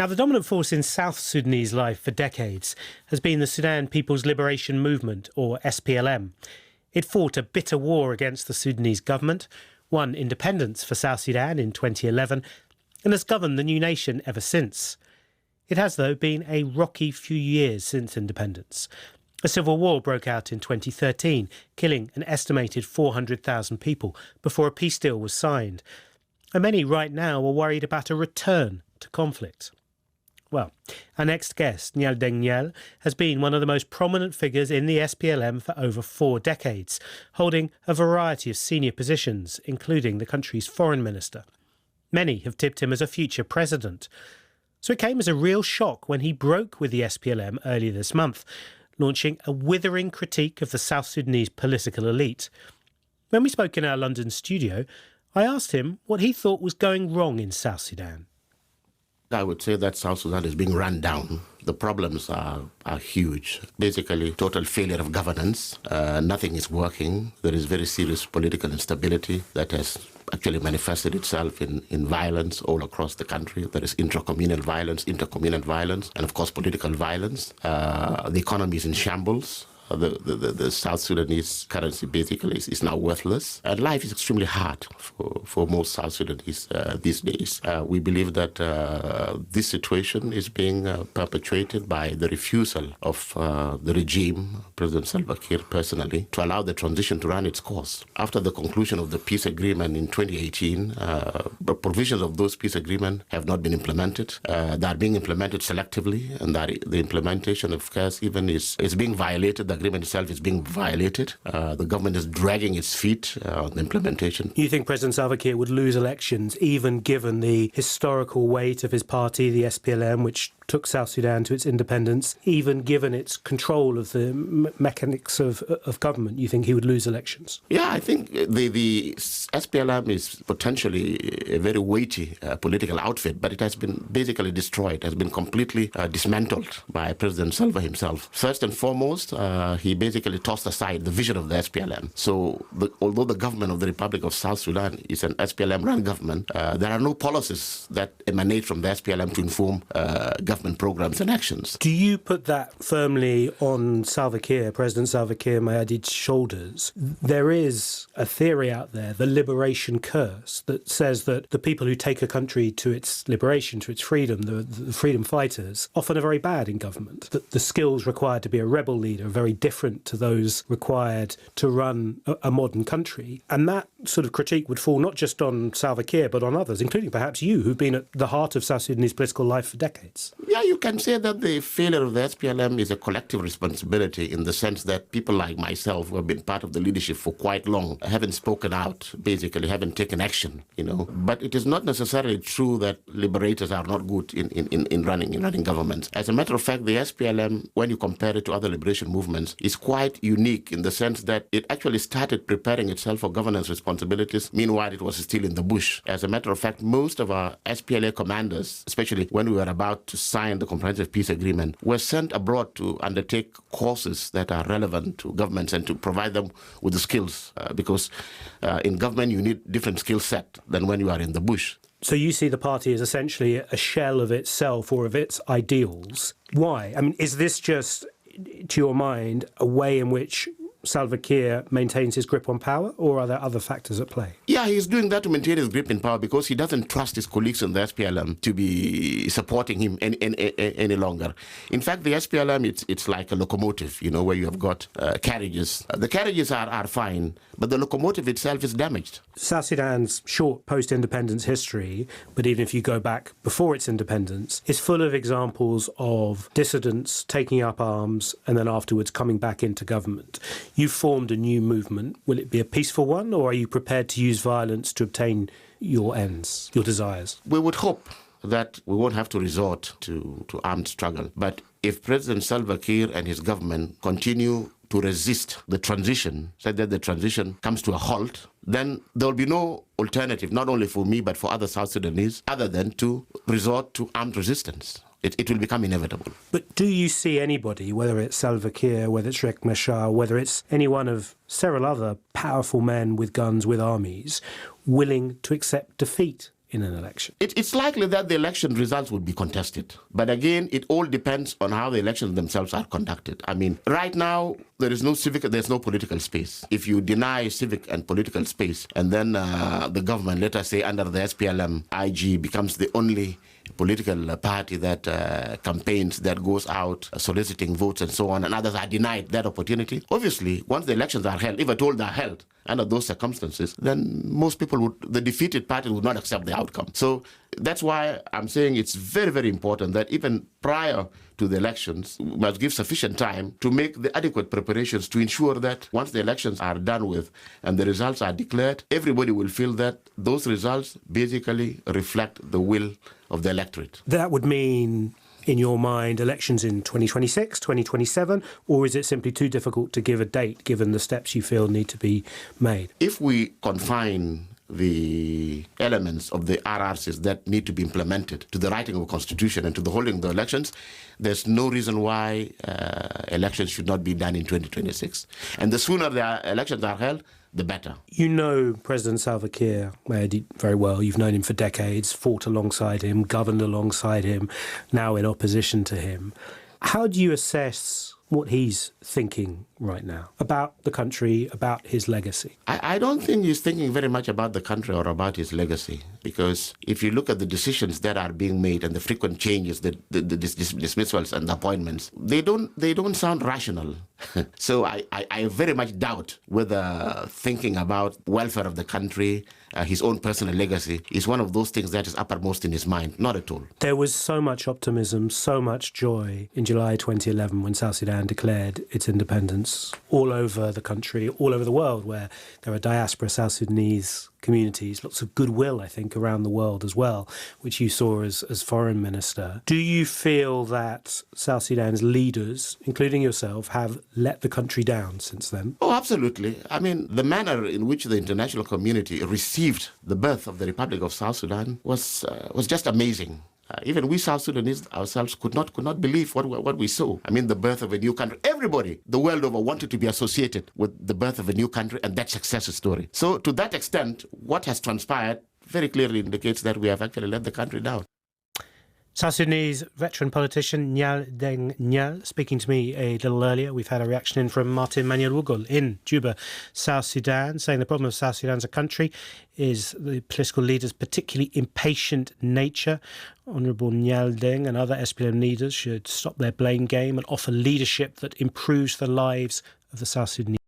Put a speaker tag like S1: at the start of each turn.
S1: Now, the dominant force in South Sudanese life for decades has been the Sudan People's Liberation Movement, or SPLM. It fought a bitter war against the Sudanese government, won independence for South Sudan in 2011, and has governed the new nation ever since. It has, though, been a rocky few years since independence. A civil war broke out in 2013, killing an estimated 400,000 people before a peace deal was signed. And many right now are worried about a return to conflict. Well, our next guest, Nhial Deng Nhial, has been one of the most prominent figures in the SPLM for over 4 decades, holding a variety of senior positions, including the country's foreign minister. Many have tipped him as a future president. So it came as a real shock when he broke with the SPLM earlier this month, launching a withering critique of the South Sudanese political elite. When we spoke in our London studio, I asked him what he thought was going wrong in South Sudan.
S2: I would say that South Sudan is being run down. The problems are huge. Basically, total failure of governance. Nothing is working. There is very serious political instability that has actually manifested itself in violence all across the country. There is intracommunal violence, intercommunal violence, and of course political violence. The economy is in shambles. The South Sudanese currency basically is now worthless. And life is extremely hard for most South Sudanese these days. We believe that this situation is being perpetuated by the refusal of the regime, President Salva Kiir personally, to allow the transition to run its course. After the conclusion of the peace agreement in 2018, the provisions of those peace agreements have not been implemented. They are being implemented selectively, and that the implementation, of course, even is being violated. The agreement itself is being violated. The government is dragging its feet on the implementation.
S1: You think President Salva Kiir would lose elections, even given the historical weight of his party, the SPLM, which took South Sudan to its independence, even given its control of the mechanics of government? You think he would lose elections?
S2: Yeah, I think the SPLM is potentially a very weighty political outfit, but it has been basically destroyed, has been completely dismantled by President Salva himself. First and foremost, he basically tossed aside the vision of the SPLM. So although the government of the Republic of South Sudan is an SPLM-run government, there are no policies that emanate from the SPLM to inform government programs and actions.
S1: Do you put that firmly on Salva Kiir, President Salva Kiir Mayardit's shoulders? There is a theory out there, the liberation curse, that says that the people who take a country to its liberation, to its freedom, the freedom fighters, often are very bad in government. That the skills required to be a rebel leader are very different to those required to run a modern country. And that sort of critique would fall not just on Salva Kiir, but on others, including perhaps you, who've been at the heart of South Sudanese political life for decades.
S2: Yeah, you can say that the failure of the SPLM is a collective responsibility, in the sense that people like myself, who have been part of the leadership for quite long, haven't spoken out, basically haven't taken action, But it is not necessarily true that liberators are not good in running governments. As a matter of fact, the SPLM, when you compare it to other liberation movements, is quite unique in the sense that it actually started preparing itself for governance responsibilities. Meanwhile, it was still in the bush. As a matter of fact, most of our SPLA commanders, especially when we were about to sign the comprehensive peace agreement, were sent abroad to undertake courses that are relevant to governments and to provide them with the skills, because in government you need different skill set than when you are in the bush.
S1: So you see the party as essentially a shell of itself or of its ideals. Why? I mean, is this just, to your mind, a way in which Salva Kiir maintains his grip on power, or are there other factors at play?
S2: Yeah, he's doing that to maintain his grip in power because he doesn't trust his colleagues in the SPLM to be supporting him any longer. In fact, the SPLM, it's like a locomotive, where you have got carriages. The carriages are fine, but the locomotive itself is damaged.
S1: South Sudan's short post-independence history, but even if you go back before its independence, is full of examples of dissidents taking up arms and then afterwards coming back into government. You've formed a new movement. Will it be a peaceful one, or are you prepared to use violence to obtain your ends, your desires?
S2: We would hope that we won't have to resort to armed struggle. But if President Salva Kiir and his government continue to resist the transition, so that the transition comes to a halt, then there will be no alternative, not only for me, but for other South Sudanese, other than to resort to armed resistance. It will become inevitable.
S1: But do you see anybody, whether it's Salva Kiir, whether it's Riek Machar, whether it's any one of several other powerful men with guns, with armies, willing to accept defeat in an election?
S2: It's likely that the election results would be contested. But again, it all depends on how the elections themselves are conducted. I mean, right now, there's no political space. If you deny civic and political space, and then the government, let us say under the SPLM, IG becomes the only political party that campaigns, that goes out soliciting votes and so on, and others are denied that opportunity. Obviously, once the elections are held, if at all they're held under those circumstances, then most people the defeated party would not accept the outcome. So that's why I'm saying it's very, very important that even prior to the elections, we must give sufficient time to make the adequate preparations to ensure that once the elections are done with and the results are declared, everybody will feel that those results basically reflect the will of the electorate.
S1: That would mean, in your mind, elections in 2026, 2027, or is it simply too difficult to give a date given the steps you feel need to be made?
S2: If we confine the elements of the RRCs that need to be implemented to the writing of a constitution and to the holding of the elections, there's no reason why elections should not be done in 2026. And the sooner the elections are held, the better.
S1: You know President Salva Kiir very well. You've known him for decades, fought alongside him, governed alongside him, now in opposition to him. How do you assess what he's thinking right now about the country, about his legacy?
S2: I don't think he's thinking very much about the country or about his legacy, because if you look at the decisions that are being made and the frequent changes, the dismissals and the appointments, they don't sound rational. So I very much doubt whether thinking about welfare of the country, his own personal legacy, is one of those things that is uppermost in his mind. Not at all.
S1: There was so much optimism, so much joy in July 2011 when South Sudan declared its independence all over the country, all over the world, where there are diaspora South Sudanese communities, lots of goodwill, I think, around the world as well, which you saw as foreign minister. Do you feel that South Sudan's leaders, including yourself, have let the country down since then?
S2: Oh, absolutely. I mean, the manner in which the international community received the birth of the Republic of South Sudan was just amazing. Even we South Sudanese ourselves could not believe what we saw. I mean, the birth of a new country. Everybody the world over wanted to be associated with the birth of a new country and that success story. So to that extent, what has transpired very clearly indicates that we have actually let the country down.
S1: South Sudanese veteran politician Nhial Deng Nhial speaking to me a little earlier. We've had a reaction in from Martin Manuel Wugol in Juba, South Sudan, saying the problem of South Sudan as a country is the political leaders' particularly impatient nature. Honourable Nhial Deng and other SPLM leaders should stop their blame game and offer leadership that improves the lives of the South Sudanese.